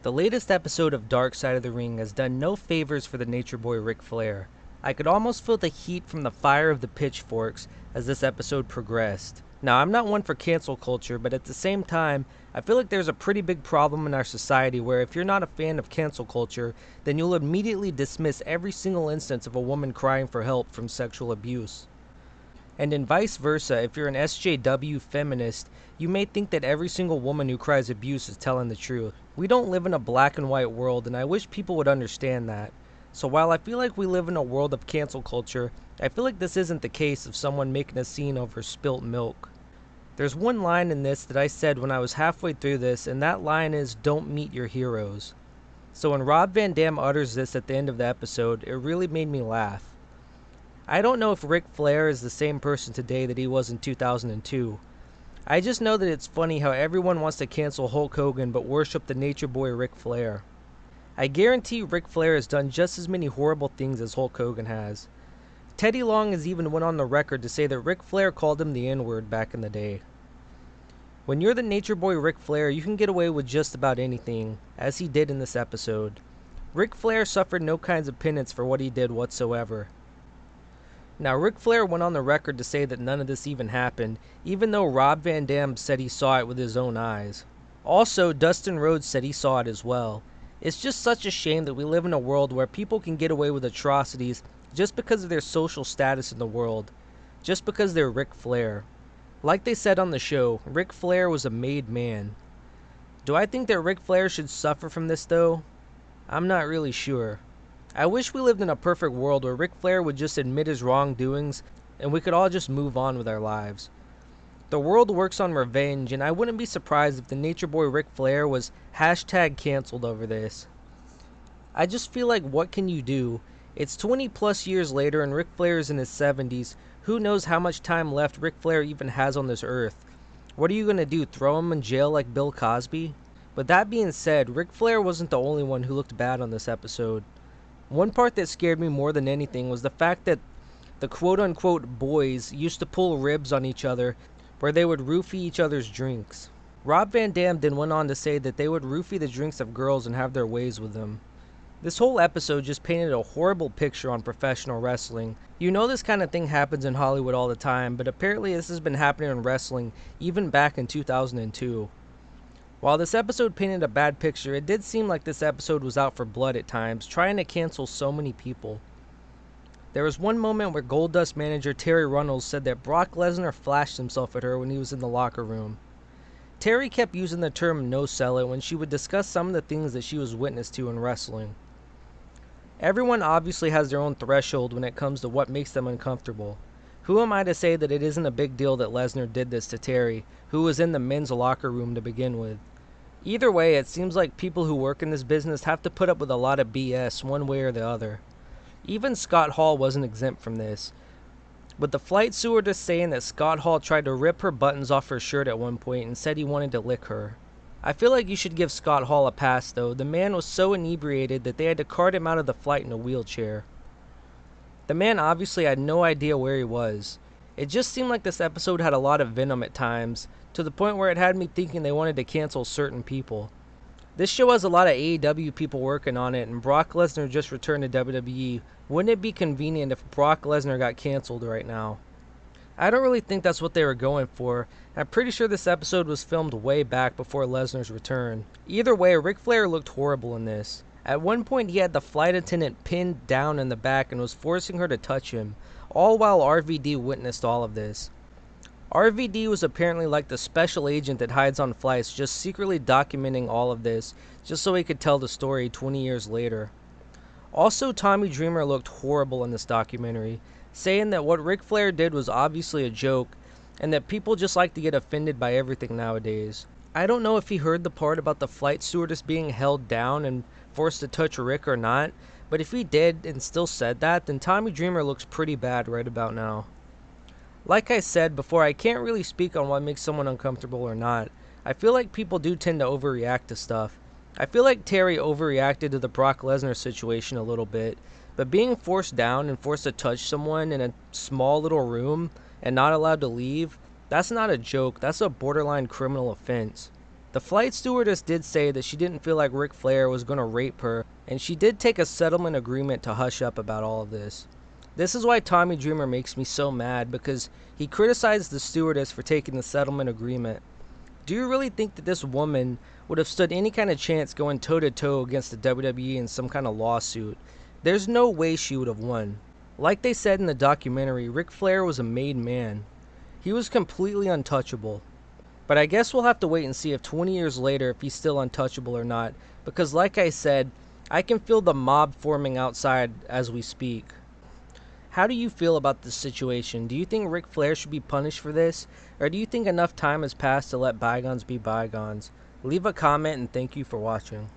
The latest episode of Dark Side of the Ring has done no favors for the Nature Boy Ric Flair. I could almost feel the heat from the fire of the pitchforks as this episode progressed. Now, I'm not one for cancel culture, but at the same time, I feel like there's a pretty big problem in our society where if you're not a fan of cancel culture, then you'll immediately dismiss every single instance of a woman crying for help from sexual abuse. And in vice versa, if you're an SJW feminist, you may think that every single woman who cries abuse is telling the truth. We don't live in a black and white world, and I wish people would understand that. So while I feel like we live in a world of cancel culture, I feel like this isn't the case of someone making a scene over spilt milk. There's one line in this that I said when I was halfway through this, and that line is, "Don't meet your heroes." So when Rob Van Dam utters this at the end of the episode, it really made me laugh. I don't know if Ric Flair is the same person today that he was in 2002. I just know that it's funny how everyone wants to cancel Hulk Hogan but worship the Nature Boy Ric Flair. I guarantee Ric Flair has done just as many horrible things as Hulk Hogan has. Teddy Long has even went on the record to say that Ric Flair called him the N-word back in the day. When you're the Nature Boy Ric Flair, you can get away with just about anything, as he did in this episode. Ric Flair suffered no kinds of penance for what he did whatsoever. Now, Ric Flair went on the record to say that none of this even happened, even though Rob Van Dam said he saw it with his own eyes. Also, Dustin Rhodes said he saw it as well. It's just such a shame that we live in a world where people can get away with atrocities just because of their social status in the world, just because they're Ric Flair. Like they said on the show, Ric Flair was a made man. Do I think that Ric Flair should suffer from this though? I'm not really sure. I wish we lived in a perfect world where Ric Flair would just admit his wrongdoings and we could all just move on with our lives. The world works on revenge, and I wouldn't be surprised if the Nature Boy Ric Flair was #canceled over this. I just feel like, what can you do? It's 20 plus years later and Ric Flair is in his 70s. Who knows how much time left Ric Flair even has on this earth? What are you gonna do, throw him in jail like Bill Cosby? But that being said, Ric Flair wasn't the only one who looked bad on this episode. One part that scared me more than anything was the fact that the quote-unquote boys used to pull ribs on each other where they would roofie each other's drinks. Rob Van Dam then went on to say that they would roofie the drinks of girls and have their ways with them. This whole episode just painted a horrible picture on professional wrestling. You know this kind of thing happens in Hollywood all the time, but apparently this has been happening in wrestling even back in 2002. While this episode painted a bad picture, it did seem like this episode was out for blood at times, trying to cancel so many people. There was one moment where Goldust manager Terry Runnels said that Brock Lesnar flashed himself at her when he was in the locker room. Terry kept using the term no-sell it when she would discuss some of the things that she was witness to in wrestling. Everyone obviously has their own threshold when it comes to what makes them uncomfortable. Who am I to say that it isn't a big deal that Lesnar did this to Terry, who was in the men's locker room to begin with? Either way, it seems like people who work in this business have to put up with a lot of BS one way or the other. Even Scott Hall wasn't exempt from this, with the flight stewardess saying that Scott Hall tried to rip her buttons off her shirt at one point and said he wanted to lick her. I feel like you should give Scott Hall a pass though. The man was so inebriated that they had to cart him out of the flight in a wheelchair. The man obviously had no idea where he was. It just seemed like this episode had a lot of venom at times, to the point where it had me thinking they wanted to cancel certain people. This show has a lot of AEW people working on it, and Brock Lesnar just returned to WWE. Wouldn't it be convenient if Brock Lesnar got canceled right now? I don't really think that's what they were going for. I'm pretty sure this episode was filmed way back before Lesnar's return. Either way, Ric Flair looked horrible in this. At one point he had the flight attendant pinned down in the back and was forcing her to touch him, all while RVD witnessed all of this. RVD was apparently like the special agent that hides on flights, just secretly documenting all of this, just so he could tell the story 20 years later. Also, Tommy Dreamer looked horrible in this documentary, saying that what Ric Flair did was obviously a joke, and that people just like to get offended by everything nowadays. I don't know if he heard the part about the flight stewardess being held down and forced to touch Rick or not, but if he did and still said that, then Tommy Dreamer looks pretty bad right about now. Like I said before, I can't really speak on what makes someone uncomfortable or not. I feel like people do tend to overreact to stuff. I feel like Terry overreacted to the Brock Lesnar situation a little bit, but being forced down and forced to touch someone in a small little room and not allowed to leave, that's not a joke, that's a borderline criminal offense. The flight stewardess did say that she didn't feel like Ric Flair was going to rape her, and she did take a settlement agreement to hush up about all of this. This is why Tommy Dreamer makes me so mad, because he criticized the stewardess for taking the settlement agreement. Do you really think that this woman would have stood any kind of chance going toe-to-toe against the WWE in some kind of lawsuit? There's no way she would have won. Like they said in the documentary, Ric Flair was a made man. He was completely untouchable. But I guess we'll have to wait and see if 20 years later if he's still untouchable or not, because like I said, I can feel the mob forming outside as we speak. How do you feel about this situation? Do you think Ric Flair should be punished for this? Or do you think enough time has passed to let bygones be bygones? Leave a comment and thank you for watching.